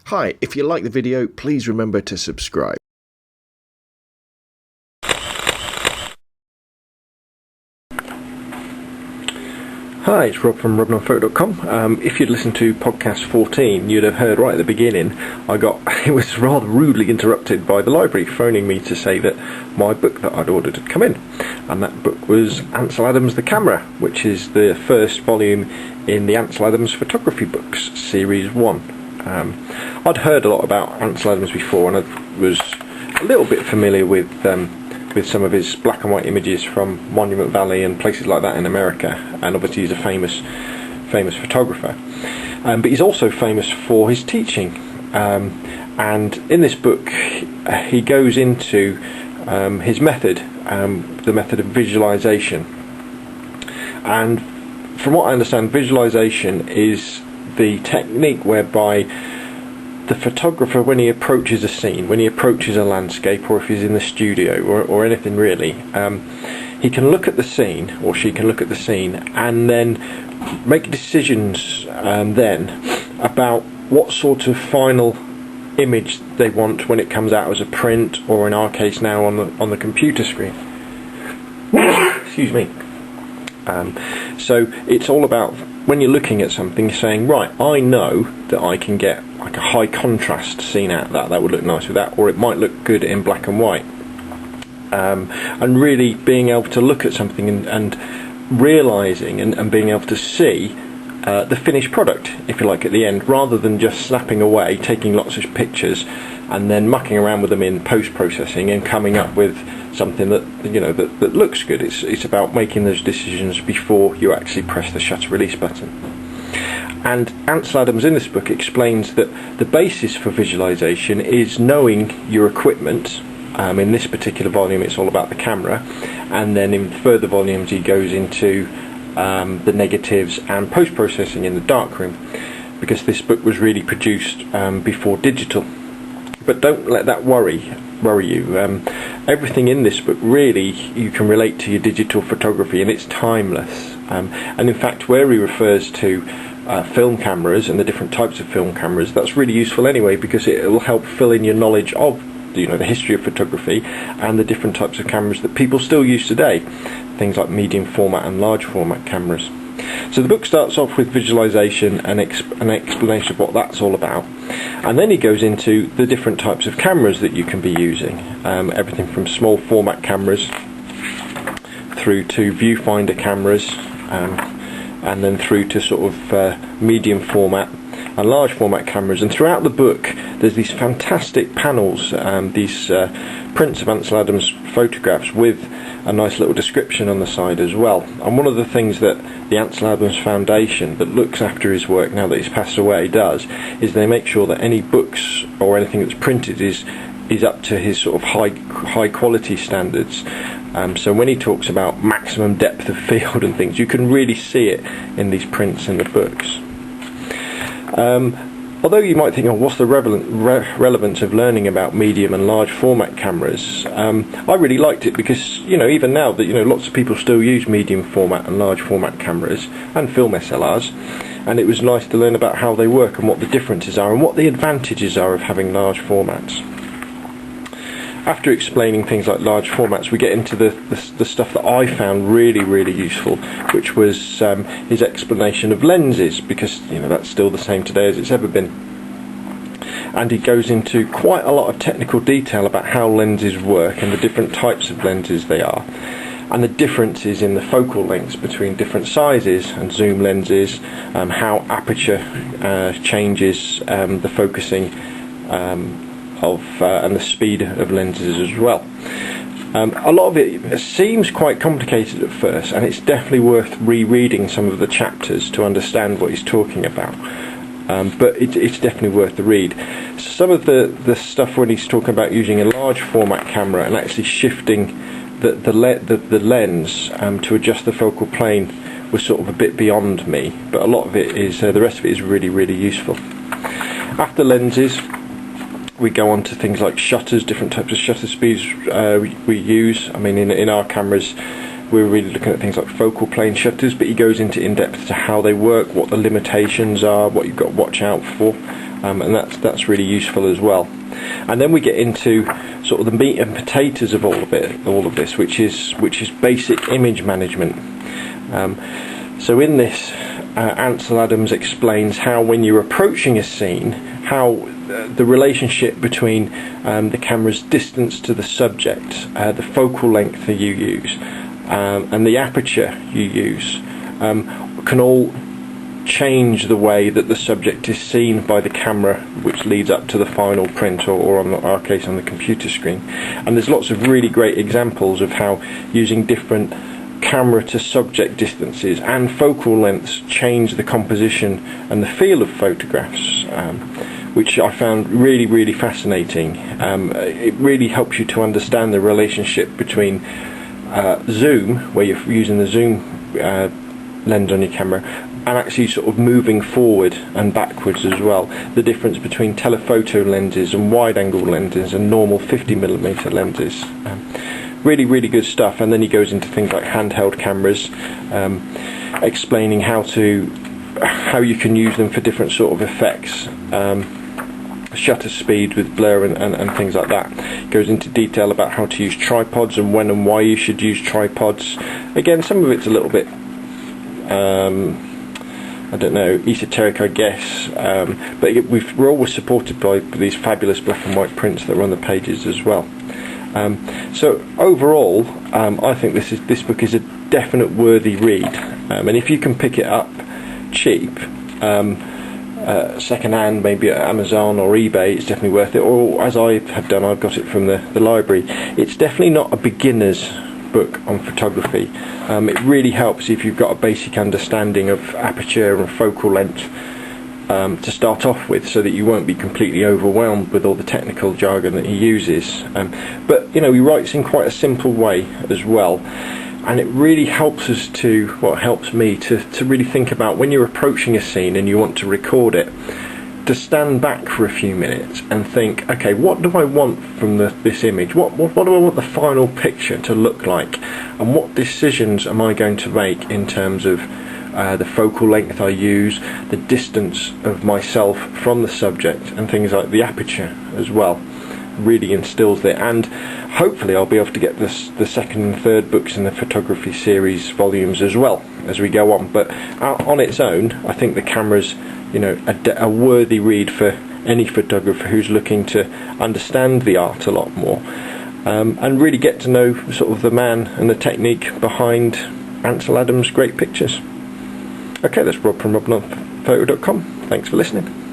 Hi, if you like the video, please remember to subscribe. Hi, it's Rob from robandonphoto.com. If you'd listened to podcast 14, you'd have heard right at the beginning it was rather rudely interrupted by the library phoning me to say that my book that I'd ordered had come in, and that book was Ansel Adams The Camera, which is the first volume in the Ansel Adams Photography Books, Series 1. I'd heard a lot about Ansel Adams before, and I was a little bit familiar with some of his black and white images from Monument Valley and places like that in America, and obviously he's a famous photographer. But he's also famous for his teaching, and in this book he goes into his method, the method of visualization. And from what I understand, visualization is the technique whereby the photographer, when he approaches a scene, when he approaches a landscape, or if he's in the studio, or anything really, he can look at the scene, or she can look at the scene, and then make decisions then about what sort of final image they want when it comes out as a print, or in our case now on the computer screen. Excuse me. So it's all about, when you're looking at something, you're saying, right, I know that I can get like a high contrast scene out of that would look nice with that, or it might look good in black and white. And really being able to look at something and realising and being able to see the finished product, if you like, at the end, rather than just snapping away, taking lots of pictures and then mucking around with them in post-processing and coming up with something that that looks good. It's about making those decisions before you actually press the shutter release button. And Ansel Adams in this book explains that the basis for visualization is knowing your equipment. In this particular volume it's all about the camera, and then in further volumes he goes into the negatives and post-processing in the darkroom, because this book was really produced before digital. But don't let that worry you. Everything in this book really you can relate to your digital photography, and it's timeless. And in fact, where he refers to film cameras and the different types of film cameras, that's really useful anyway, because it will help fill in your knowledge of the history of photography and the different types of cameras that people still use today, things like medium format and large format cameras. So the book starts off with visualization and an explanation of what that's all about, and then he goes into the different types of cameras that you can be using, everything from small format cameras through to viewfinder cameras, and then through to sort of medium format and large format cameras. And throughout the book there's these fantastic panels, these prints of Ansel Adams photographs with a nice little description on the side as well. And one of the things that the Ansel Adams Foundation, that looks after his work now that he's passed away, does is they make sure that any books or anything that's printed is up to his sort of high quality standards. So when he talks about maximum depth of field and things, you can really see it in these prints in the books. Although you might think, what's the relevance of learning about medium and large format cameras? I really liked it because, even now that, lots of people still use medium format and large format cameras and film SLRs, and it was nice to learn about how they work and what the differences are and what the advantages are of having large formats. After explaining things like large formats, we get into the stuff that I found really useful, which was his explanation of lenses, because that's still the same today as it's ever been. And he goes into quite a lot of technical detail about how lenses work and the different types of lenses they are, and the differences in the focal lengths between different sizes and zoom lenses, how aperture changes the focusing and the speed of lenses as well. A lot of it seems quite complicated at first, and it's definitely worth rereading some of the chapters to understand what he's talking about. But it's definitely worth the read. Some of the stuff when he's talking about using a large format camera and actually shifting the lens to adjust the focal plane was sort of a bit beyond me. But a lot of it is, the rest of it is really useful. After lenses, we go on to things like shutters, different types of shutter speeds we use. I mean, in our cameras we're really looking at things like focal plane shutters, but he goes into in-depth to how they work, what the limitations are, what you've got to watch out for, and that's really useful as well. And then we get into sort of the meat and potatoes of all of this, which is basic image management. So in this, Ansel Adams explains how, when you're approaching a scene, how the relationship between the camera's distance to the subject, the focal length that you use, and the aperture you use, can all change the way that the subject is seen by the camera, which leads up to the final print, or in our case on the computer screen. And there's lots of really great examples of how using different camera to subject distances and focal lengths change the composition and the feel of photographs, which I found really, really fascinating. It really helps you to understand the relationship between zoom, where you're using the zoom lens on your camera, and actually sort of moving forward and backwards as well. The difference between telephoto lenses and wide-angle lenses and normal 50mm lenses. Really, really good stuff. And then he goes into things like handheld cameras, explaining how you can use them for different sort of effects. Shutter speed with blur and things like that. Goes into detail about how to use tripods and when and why you should use tripods. Again, some of it's a little bit I don't know, esoteric, I guess, but we're always supported by these fabulous black and white prints that are on the pages as well. So overall, I think this book is a definite worthy read, and if you can pick it up cheap, second hand, maybe at Amazon or eBay, it's definitely worth it. Or as I have done, I've got it from the library. It's definitely not a beginner's book on photography. It really helps if you've got a basic understanding of aperture and focal length to start off with, so that you won't be completely overwhelmed with all the technical jargon that he uses. But he writes in quite a simple way as well, and it really helps us to, well, helps me to really think about when you're approaching a scene and you want to record it, to stand back for a few minutes and think, okay, what do I want from this image? What do I want the final picture to look like? And what decisions am I going to make in terms of the focal length I use, the distance of myself from the subject, and things like the aperture as well. Really instills there. And hopefully I'll be able to get the second and third books in the photography series volumes as well as we go on. But on its own, I think the camera's a worthy read for any photographer who's looking to understand the art a lot more, and really get to know sort of the man and the technique behind Ansel Adams' great pictures. Okay, that's Rob from robnonphoto.com. Thanks for listening.